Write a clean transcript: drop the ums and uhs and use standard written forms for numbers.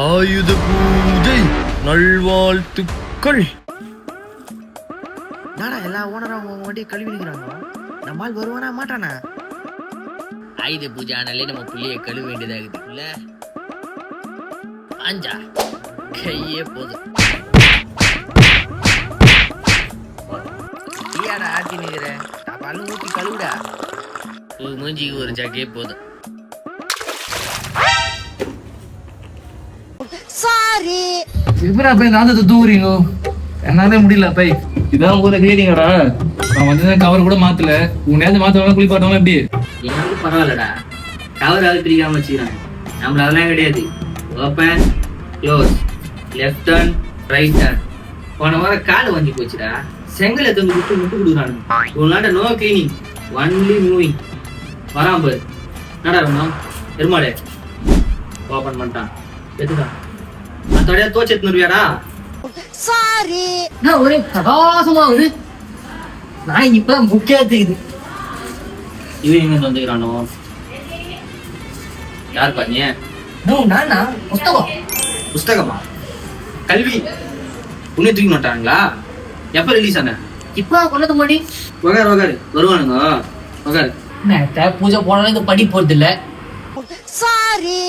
ஆயுத பூஜை நல்வாழ்த்துக்கள். நாடா எல்லா ஓனரும் அவங்க வண்டியை கழுவி நிற்கிறாங்க. நம்மால் வருவானா மாட்டானா? ஆயுத பூஜை ஆனாலே நம்ம புள்ளைய கழுவ வேண்டியதாகுதுல்ல. அஞ்சா கையே போதும். நீயாடா ஆட்டி நிற்கிற? பல்லு ஊற்றி கழுவுடா. மூஞ்சிக்கு ஒரு ஜாக்கே போதும். சாரி எப்படா போய் நாந்தத்தை தூக்குறீங்க? என்னாலே முடியல பை. இதான் ஊரை கேட்டீங்கடா. நான் வந்து கவர் கூட மாத்தல. உன்னையாவது மாத்தவங்க குளிப்பாட்டவங்க எப்படி? எங்களுக்கு பரவாயில்லடா, கவர் அது பிரிக்காம வச்சுக்கிறாங்க. நம்மள அதெல்லாம் கிடையாது. Open close, left turn right turn. போன வாரம் கால் வாங்கி போச்சுடா. செங்கல் எடுத்து விட்டு முட்டு கொடுக்குறானுங்க. ஒரு நாட்ட நோ கிளீனிங், ஒன்லி மூவிங். வரான் பாரு. என்னடா வேணும்? எருமாடே ஓப்பன் பண்ணிட்டான். எதுதான் அதோட தோச்சு எடுத்துருவியாடா? சாரி ஒரே பிரகாசமா வருது. நான் இப்ப முக்கியத்துக்குது. இவன் எங்க வந்துக்கிறானோ? யார் பாருங்க? நானா புஸ்தகம். புஸ்தகமா? கல்வி உன்னை தூக்கி மாட்டாங்களா? எப்ப ரிலீஸ் ஆன? இப்ப கொண்டது முன்னாடி. வகாரு வருவானுங்க. வகாரு பூஜை போனாலும் இது படி போறது இல்ல. சாரி